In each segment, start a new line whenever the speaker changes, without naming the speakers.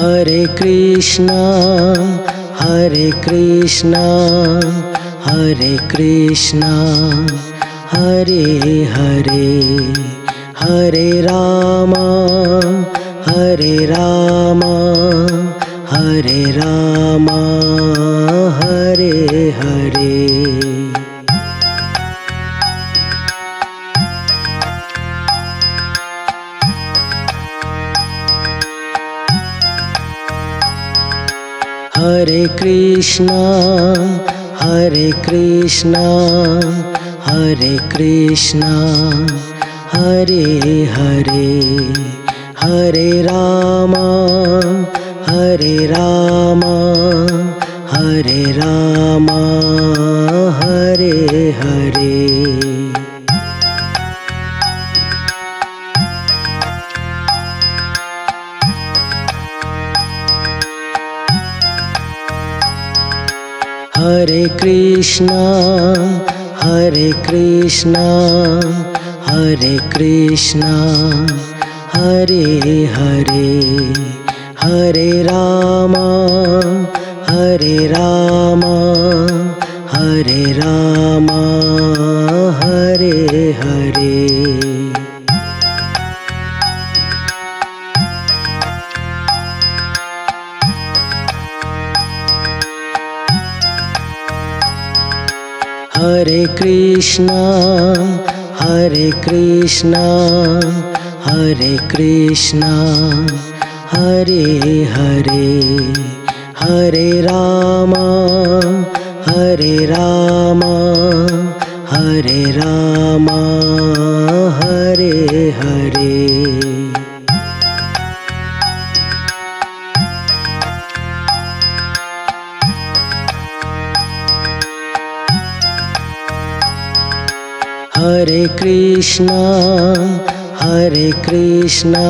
Hare Krishna Hare Krishna Hare Krishna Hare Hare Hare Rama Hare Rama Hare Rama Hare Hare. Hare Krishna Hare Krishna Hare Krishna Hare Hare Hare Rama Hare Rama Hare Rama Hare Hare. Hare Krishna Hare Krishna Hare Krishna Hare Hare Hare Rama Hare Rama Hare Rama Hare Hare. Hare Krishna Hare Krishna Hare Krishna Hare Hare Hare Rama Hare Rama Hare Rama Hare Hare. Hare Krishna Hare Krishna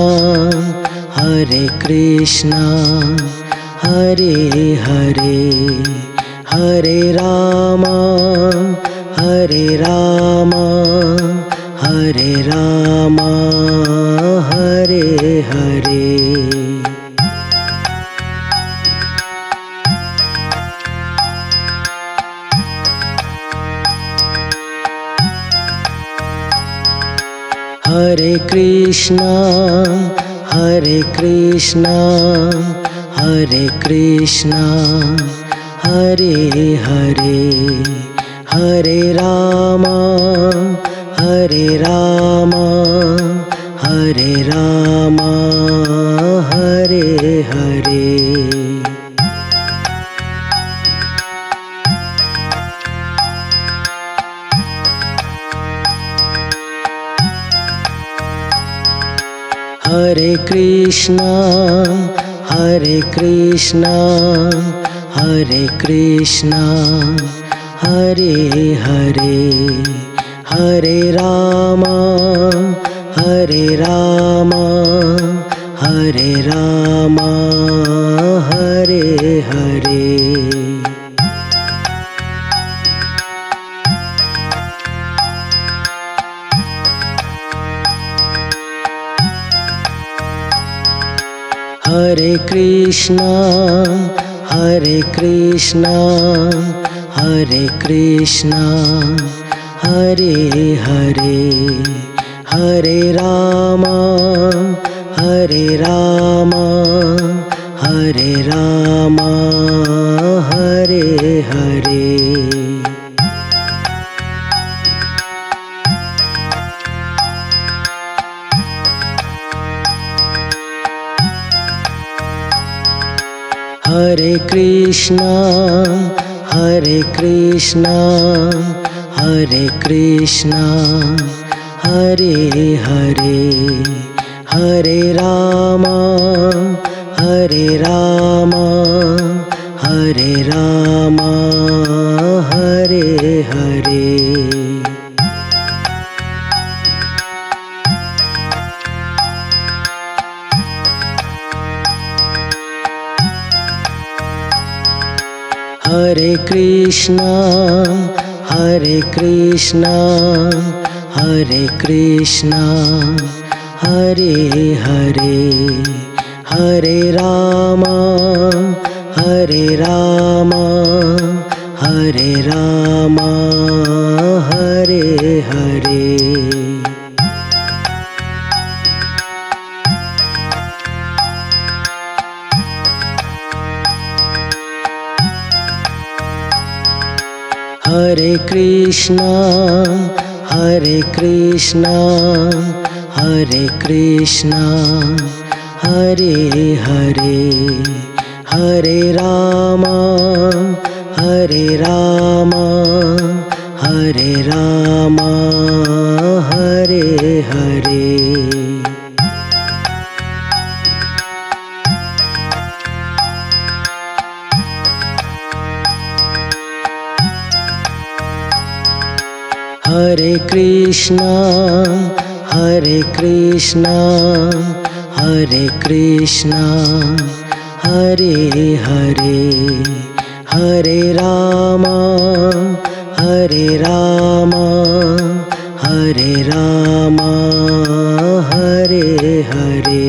Hare Krishna Hare Hare Hare Rama Hare Rama Hare Rama Hare Hare. Hare Krishna Hare Krishna Hare Krishna Hare Hare Hare Rama Hare Rama Hare Rama Hare Hare. Hare Krishna Hare Krishna Hare Krishna Hare Hare Hare Rama Hare Rama Hare Rama Hare Hare. Hare Krishna Hare Krishna Hare Krishna Hare Hare Hare Rama Hare Rama Hare Rama Hare Hare. Hare Krishna Hare Krishna Hare Krishna Hare Hare Hare Rama Hare Rama Hare Rama Hare Hare. Hare Krishna Hare Krishna Hare Krishna Hare Hare Hare Rama, Hare Rama, Hare Rama, Hare Hare. Hare Krishna, Hare Krishna, Hare Krishna, Hare Hare, Hare Rama, Hare Rama, Hare Rama, Hare Hare. Hare Krishna, Hare Krishna, Hare Krishna, Hare Hare, Hare Rama, Hare Rama, Hare Rama, Hare Hare.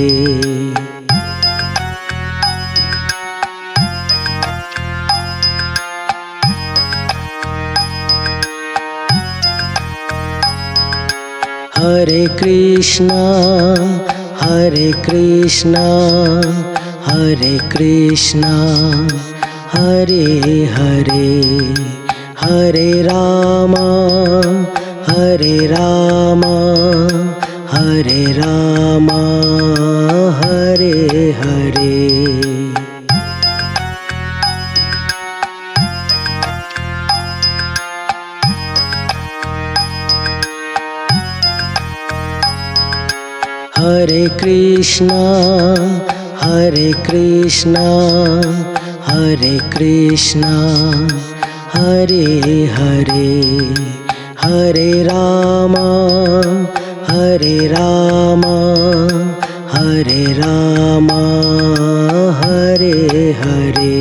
Hare Krishna, Hare Krishna, Hare Krishna, Hare Hare, Hare Rama, Hare Rama, Hare Rama, Hare Hare. Hare Krishna, Hare Krishna, Hare Krishna, Hare Hare, Hare Rama, Hare Rama, Hare Rama, Hare Hare.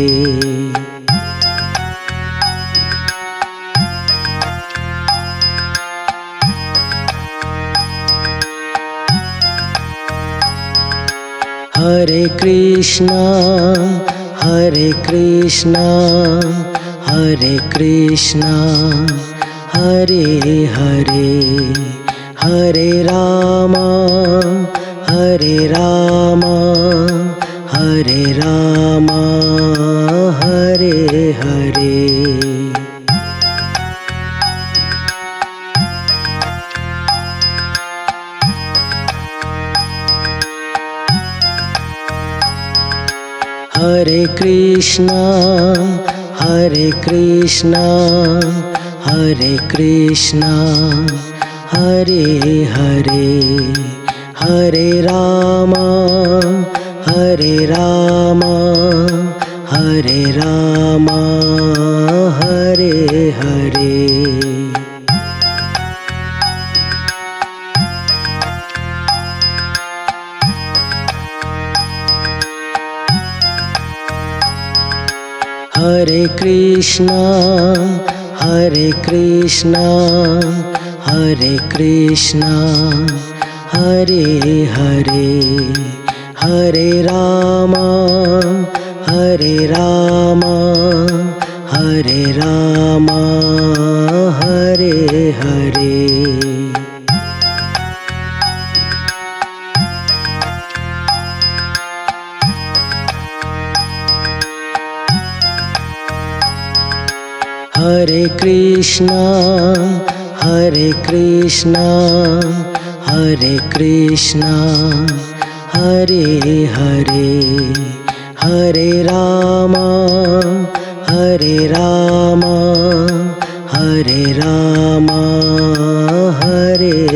Hare Krishna, Hare Krishna, Hare Krishna, Hare Hare, Hare Rama, Hare Rama, Hare Rama, Hare Hare. Hare Krishna, Hare Krishna, Hare Krishna, Hare Hare, Hare Rama, Hare Rama, Hare Rama, Hare Hare. Hare Krishna, Hare Krishna, Hare Krishna, Hare Hare, Hare Rama, Hare Rama, Hare Rama, Hare Hare. Hare Krishna, Hare Krishna, Hare Krishna, Hare Hare, Hare Rama, Hare Rama, Hare Rama, Hare